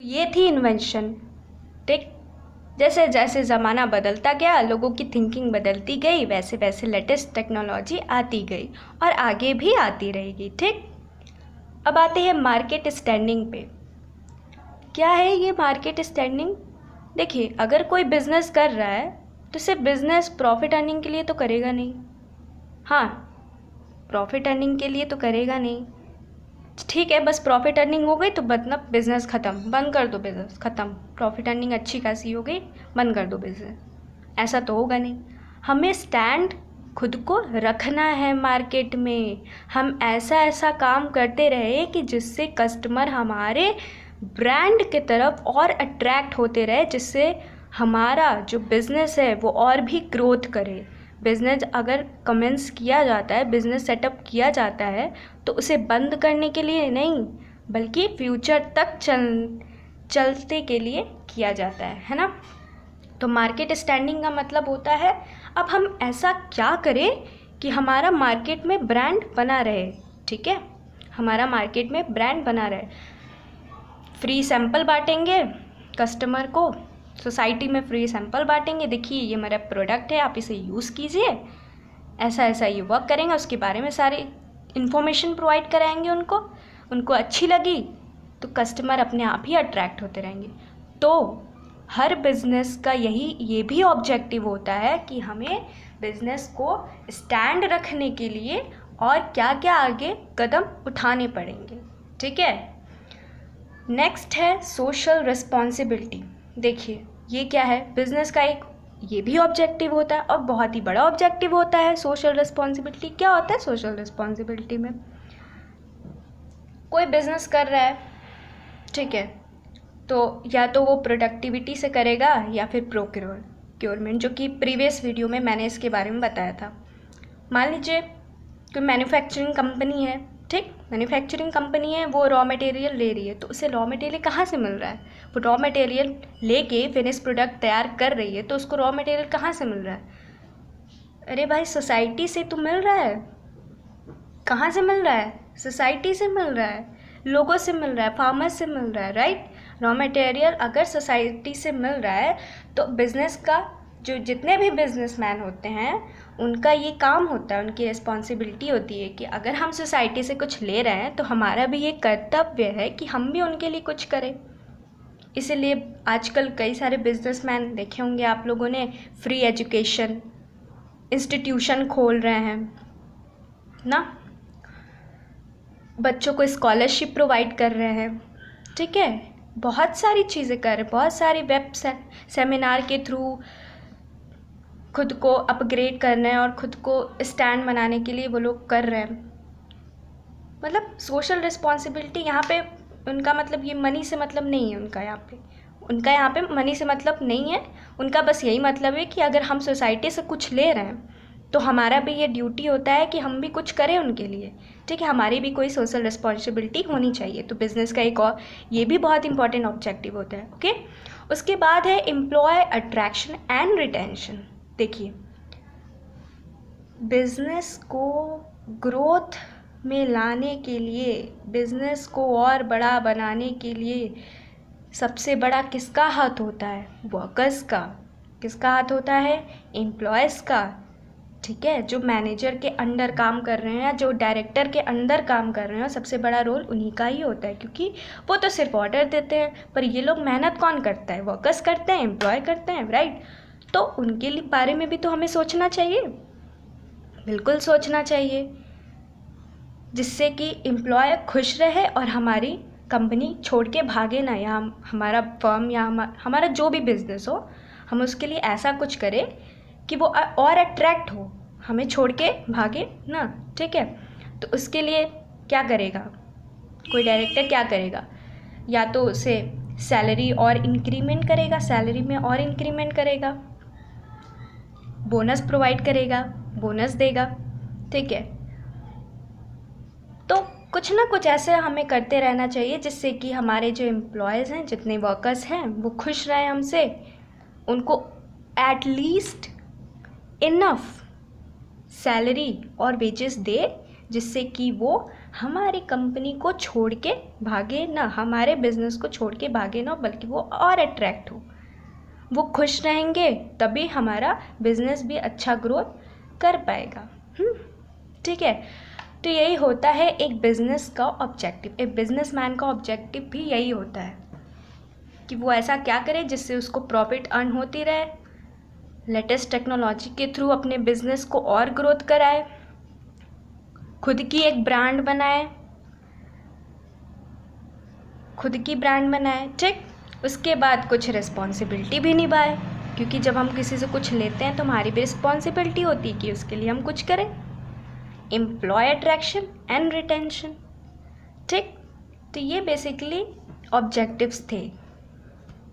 ये थी इन्वेंशन। ठीक, जैसे जैसे ज़माना बदलता गया, लोगों की थिंकिंग बदलती गई, वैसे वैसे लेटेस्ट टेक्नोलॉजी आती गई और आगे भी आती रहेगी। ठीक, अब आते हैं मार्केट स्टैंडिंग पे। क्या है ये मार्केट स्टैंडिंग? देखिए, अगर कोई बिज़नेस कर रहा है तो सिर्फ बिज़नेस प्रॉफिट अर्निंग के लिए तो करेगा नहीं। हाँ, प्रॉफिट अर्निंग के लिए तो करेगा नहीं, ठीक है, बस प्रॉफिट अर्निंग हो गई तो मतलब बिज़नेस ख़त्म, बंद कर दो, बिज़नेस ख़त्म, प्रॉफिट अर्निंग अच्छी खासी हो गई, बंद कर दो बिज़नेस, ऐसा तो होगा नहीं। हमें स्टैंड खुद को रखना है मार्केट में। हम ऐसा ऐसा काम करते रहे कि जिससे कस्टमर हमारे ब्रांड की तरफ और अट्रैक्ट होते रहे, जिससे हमारा जो बिज़नेस है वो और भी ग्रोथ करे। बिज़नेस अगर कमेंस किया जाता है, बिज़नेस सेटअप किया जाता है, तो उसे बंद करने के लिए नहीं, बल्कि फ्यूचर तक चलते के लिए किया जाता है ना। तो मार्केट स्टैंडिंग का मतलब होता है अब हम ऐसा क्या करें कि हमारा मार्केट में ब्रांड बना रहे। ठीक है, हमारा मार्केट में ब्रांड बना रहे। फ्री सैंपल बांटेंगे कस्टमर को, सोसाइटी में फ्री सैंपल बांटेंगे, देखिए ये मेरा प्रोडक्ट है, आप इसे यूज़ कीजिए, ऐसा ऐसा ये वर्क करेंगे, उसके बारे में सारी इन्फॉर्मेशन प्रोवाइड कराएंगे उनको अच्छी लगी तो कस्टमर अपने आप ही अट्रैक्ट होते रहेंगे। तो हर बिज़नेस का ये भी ऑब्जेक्टिव होता है कि हमें बिज़नेस को स्टैंड रखने के लिए और क्या क्या आगे कदम उठाने पड़ेंगे। ठीक है, नेक्स्ट है सोशल रिस्पॉन्सिबिलिटी। देखिए, ये क्या है, बिज़नेस का एक ये भी ऑब्जेक्टिव होता है और बहुत ही बड़ा ऑब्जेक्टिव होता है सोशल रिस्पॉन्सिबिलिटी। क्या होता है सोशल रिस्पॉन्सिबिलिटी में? कोई बिज़नेस कर रहा है, ठीक है, तो या तो वो प्रोडक्टिविटी से करेगा या फिर प्रोक्योरमेंट, जो कि प्रीवियस वीडियो में मैंने इसके बारे में बताया था। मान लीजिए कोई मैन्युफैक्चरिंग कंपनी है, ठीक, मैन्युफैक्चरिंग कंपनी है, वो रॉ मटेरियल ले रही है, तो उसे रॉ मटेरियल कहाँ से मिल रहा है? वो रॉ मटेरियल लेके फिनिश प्रोडक्ट तैयार कर रही है, तो उसको रॉ मटेरियल कहाँ से मिल रहा है? अरे भाई, सोसाइटी से तो मिल रहा है। कहाँ से मिल रहा है? सोसाइटी से मिल रहा है, लोगों से मिल रहा है, फार्मर्स से मिल रहा है, राइट। रॉ मटेरियल अगर सोसाइटी से मिल रहा है तो बिज़नेस का जो जितने भी बिजनेसमैन होते हैं उनका ये काम होता है, उनकी रिस्पॉन्सिबिलिटी होती है कि अगर हम सोसाइटी से कुछ ले रहे हैं तो हमारा भी ये कर्तव्य है कि हम भी उनके लिए कुछ करें। इसीलिए आजकल कई सारे बिजनेसमैन देखे होंगे आप लोगों ने, फ्री एजुकेशन इंस्टीट्यूशन खोल रहे हैं ना, बच्चों को स्कॉलरशिप प्रोवाइड कर रहे हैं, ठीक है, बहुत सारी चीज़ें कर रहे हैं, बहुत सारी वेब सेमिनार के थ्रू खुद को अपग्रेड करना है और खुद को स्टैंड बनाने के लिए वो लोग कर रहे हैं। मतलब सोशल रिस्पॉन्सिबिलिटी यहाँ पे उनका मतलब ये मनी से मतलब नहीं है, उनका यहाँ पे मनी से मतलब नहीं है। उनका बस यही मतलब है कि अगर हम सोसाइटी से कुछ ले रहे हैं तो हमारा भी ये ड्यूटी होता है कि हम भी कुछ करें उनके लिए, ठीक है, हमारी भी कोई सोशल रिस्पॉन्सिबिलिटी होनी चाहिए। तो बिज़नेस का एक और ये भी बहुत इंपॉर्टेंट ऑब्जेक्टिव होता है। ओके, उसके बाद है एम्प्लॉय अट्रैक्शन एंड रिटेंशन। देखिए, बिज़नेस को ग्रोथ में लाने के लिए, बिज़नेस को और बड़ा बनाने के लिए सबसे बड़ा किसका हाथ होता है? वर्कर्स का। किसका हाथ होता है? एम्प्लॉयज़ का, ठीक है, जो मैनेजर के अंडर काम कर रहे हैं, जो डायरेक्टर के अंदर काम कर रहे हैं, सबसे बड़ा रोल उन्हीं का ही होता है, क्योंकि वो तो सिर्फ ऑर्डर देते हैं, पर ये लोग मेहनत कौन करता है? वर्कर्स करते हैं, एम्प्लॉय करते हैं, राइट। तो उनके लिए बारे में भी तो हमें सोचना चाहिए, बिल्कुल सोचना चाहिए, जिससे कि एम्प्लॉय खुश रहे और हमारी कंपनी छोड़ के भागे ना, या हमारा फर्म या हमारा जो भी बिज़नेस हो, हम उसके लिए ऐसा कुछ करें कि वो और अट्रैक्ट हो, हमें छोड़ के भागे ना, ठीक है। तो उसके लिए क्या करेगा कोई डायरेक्टर? क्या करेगा? या तो उसे सैलरी और इंक्रीमेंट करेगा, सैलरी में और इंक्रीमेंट करेगा, बोनस प्रोवाइड करेगा, बोनस देगा, ठीक है। तो कुछ ना कुछ ऐसे हमें करते रहना चाहिए जिससे कि हमारे जो एम्प्लॉयज़ हैं, जितने वर्कर्स हैं, वो खुश रहें हमसे, उनको एटलीस्ट इनफ सैलरी और वेजेस दे जिससे कि वो हमारी कंपनी को छोड़ के भागे ना, हमारे बिजनेस को छोड़ के भागे ना, बल्कि वो और अट्रैक्ट हो। वो खुश रहेंगे तभी हमारा बिजनेस भी अच्छा ग्रोथ कर पाएगा। ठीक है, तो यही होता है एक बिजनेस का ऑब्जेक्टिव। एक बिजनेसमैन का ऑब्जेक्टिव भी यही होता है कि वो ऐसा क्या करे जिससे उसको प्रॉफिट अर्न होती रहे, लेटेस्ट टेक्नोलॉजी के थ्रू अपने बिजनेस को और ग्रोथ कराए, खुद की एक ब्रांड बनाए, ठीक। उसके बाद कुछ रिस्पॉन्सिबिलिटी भी निभाए, क्योंकि जब हम किसी से कुछ लेते हैं तो हमारी भी रिस्पॉन्सिबिलिटी होती है कि उसके लिए हम कुछ करें। एम्प्लॉय अट्रैक्शन एंड रिटेंशन, ठीक। तो ये बेसिकली ऑब्जेक्टिव्स थे